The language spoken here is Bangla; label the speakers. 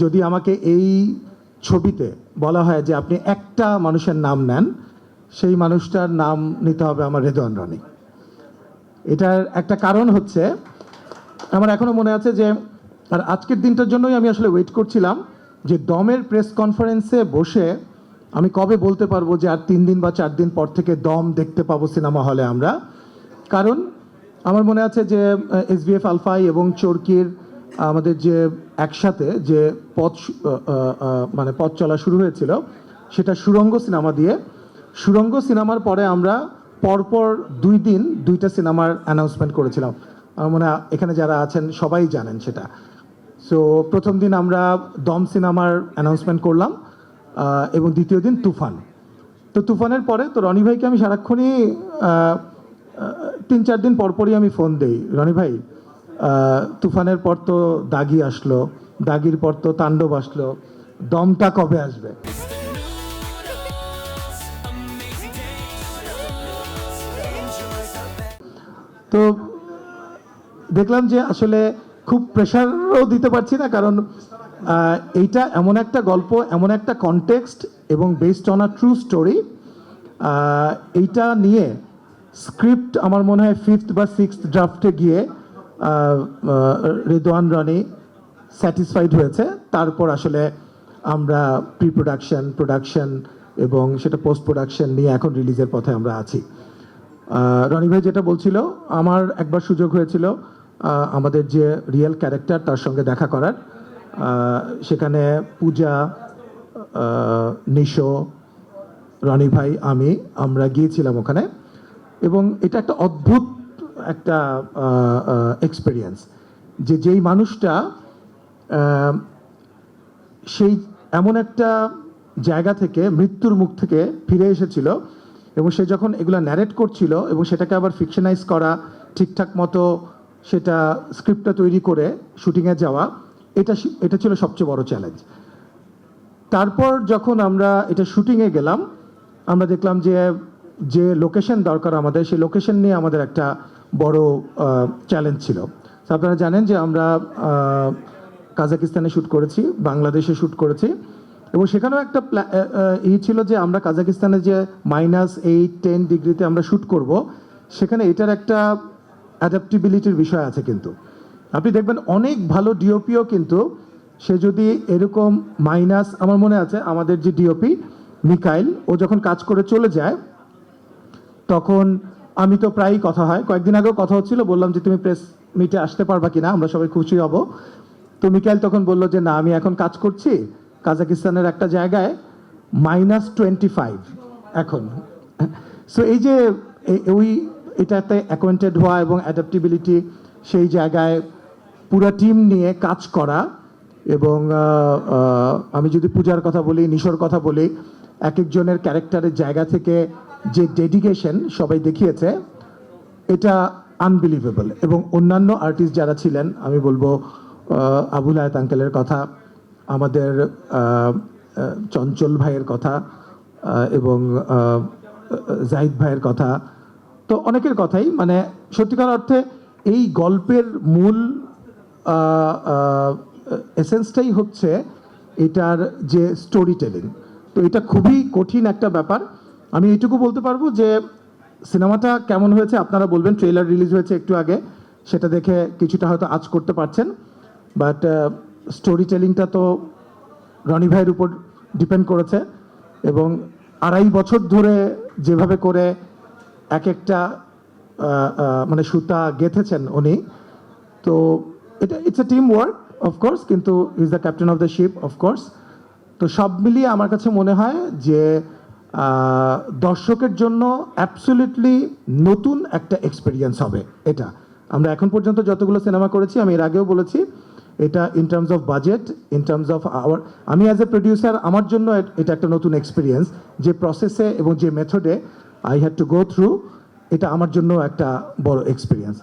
Speaker 1: যদি আমাকে এই ছবিতে বলা হয় যে আপনি একটা মানুষের নাম নেন, সেই মানুষটার নাম নিতে হবে আমার রেদওয়ান রনি। এটার একটা কারণ হচ্ছে, আমার এখনো মনে আছে যে আর আজকের দিনটার জন্যই আমি আসলে ওয়েট করছিলাম যে দমের প্রেস কনফারেন্সে বসে আমি কবে বলতে পারবো যে আর 3 দিন বা 4 দিন পর থেকে দম দেখতে পাবো সিনেমা হলে আমরা। কারণ আমার মনে আছে যে SBF আলফাই এবং চরকির আমাদের যে একসাথে যে পথ চলা শুরু হয়েছিল, সেটা সুরঙ্গ সিনেমা দিয়ে। সুরঙ্গ সিনেমার পরে আমরা পরপর 2 দিন 2টা সিনেমার অ্যানাউন্সমেন্ট করেছিলাম। আমার মনে হয় এখানে যারা আছেন সবাই জানেন সেটা। সো প্রথম দিন আমরা দম সিনেমার অ্যানাউন্সমেন্ট করলাম এবং দ্বিতীয় দিন তুফান। তো তুফানের পরে তো রনি ভাইকে আমি সারাক্ষণই 3-4 দিন পরপরই আমি ফোন দিই, রনি ভাই তুফানের পর তো দাগি আসলো, দাগির পর তো তাণ্ডব আসলো, দমটা কবে আসবে? তো দেখলাম যে আসলে খুব প্রেশারও দিতে পারছি না, কারণ এইটা এমন একটা গল্প, এমন একটা কনটেক্সট এবং based on a true story. এইটা নিয়ে স্ক্রিপ্ট আমার মনে হয় 5th বা 6th ড্রাফটে গিয়ে রেদওয়ান রনি স্যাটিসফাইড হয়েছে। তারপর আসলে আমরা প্রি প্রোডাকশন এবং সেটা পোস্ট প্রোডাকশন নিয়ে এখন রিলিজের পথে আমরা আছি। রনি ভাই যেটা বলছিল, আমার একবার সুযোগ হয়েছিল আমাদের যে রিয়েল ক্যারেক্টার তার সঙ্গে দেখা করার। সেখানে পূজা, নিশো, রনি ভাই, আমরা গিয়েছিলাম ওখানে, এবং এটা একটা অদ্ভুত একটা এক্সপিরিয়েন্স যে যেই মানুষটা সেই এমন একটা জায়গা থেকে, মৃত্যুর মুখ থেকে ফিরে এসেছিল, এবং সে যখন এগুলো ন্যারেট করছিল এবং সেটাকে আবার ফিকশনাইজ করা, ঠিকঠাক মতো সেটা স্ক্রিপ্টটা তৈরি করে শুটিংয়ে যাওয়া, এটা ছিল সবচেয়ে বড় চ্যালেঞ্জ। তারপর যখন আমরা এটা শুটিংয়ে গেলাম, আমরা দেখলাম যে যে লোকেশন দরকার আমাদের, সেই লোকেশন নিয়ে আমাদের একটা বড় চ্যালেঞ্জ ছিল। আপনারা জানেন যে আমরা কাজাকিস্তানে শ্যুট করেছি, বাংলাদেশে শ্যুট করেছি, এবং সেখানেও একটা ছিল যে আমরা কাজাকিস্তানে যে -8-10 ডিগ্রিতে আমরা শ্যুট করব, সেখানে এটার একটা অ্যাডাপ্টেবিলিটির বিষয় আছে। কিন্তু আপনি দেখবেন অনেক ভালো ডিওপিও কিন্তু সে যদি এরকম আমার মনে আছে আমাদের যে ডিওপি মিকাইল, ও যখন কাজ করে চলে যায় তখন আমি তো প্রায়ই কথা হয়, কয়েকদিন আগেও কথা হচ্ছিল, বললাম যে তুমি প্রেস মিটে আসতে পারবা কিনা, আমরা সবাই খুশি হব। তো মিকাইল তখন বললো যে না, আমি এখন কাজ করছি কাজাকিস্তানের একটা জায়গায় -25 এখন। সো এই যে এটাতে অ্যাকোয়েন্টেড হওয়া এবং অ্যাডাপ্টেবিলিটি, সেই জায়গায় পুরো টিম নিয়ে কাজ করা, এবং আমি যদি পূজার কথা বলি, নিশোর কথা বলি, এক একজনের ক্যারেক্টারের জায়গা থেকে যে ডেডিকেশন সবাই দেখিয়েছে, এটা আনবিলিভেবল। এবং অন্যান্য আর্টিস্ট যারা ছিলেন, আমি বলবো আবুল হায়াত আঙ্কেলের কথা, আমাদের চঞ্চল ভাইয়ের কথা, এবং জাহিদ ভাইয়ের কথা, তো অনেকের কথাই, মানে সত্যিকার অর্থে এই গল্পের মূল এসেন্সটাই হচ্ছে এটার যে স্টোরি টেলিং। তো এটা খুবই কঠিন একটা ব্যাপার। আমি এইটুকু বলতে পারবো যে সিনেমাটা কেমন হয়েছে আপনারা বলবেন, ট্রেলার রিলিজ হয়েছে একটু আগে, সেটা দেখে কিছুটা হয়তো আঁচ করতে পারছেন, বাট স্টোরি টেলিংটা তো রনি ভাইয়ের উপর ডিপেন্ড করেছে, এবং 2.5 বছর ধরে যেভাবে করে এক একটা মানে সুতা গেঁথেছেন উনি। তো it's a team work of course, কিন্তু is the captain of the ship of course. তো সব মিলিয়ে আমার কাছে মনে হয় যে দর্শকের জন্য অ্যাবসলিউটলি নতুন একটা এক্সপিরিয়েন্স হবে এটা। আমরা এখন পর্যন্ত যতগুলো সিনেমা করেছি, আমি এর আগেও বলেছি, এটা in terms of budget, in terms of আমি অ্যাজ এ প্রডিউসার, আমার জন্য এটা একটা নতুন এক্সপিরিয়েন্স। যে প্রসেসে এবং যে মেথডে I had to go through, এটা আমার জন্য একটা বড় এক্সপিরিয়েন্স।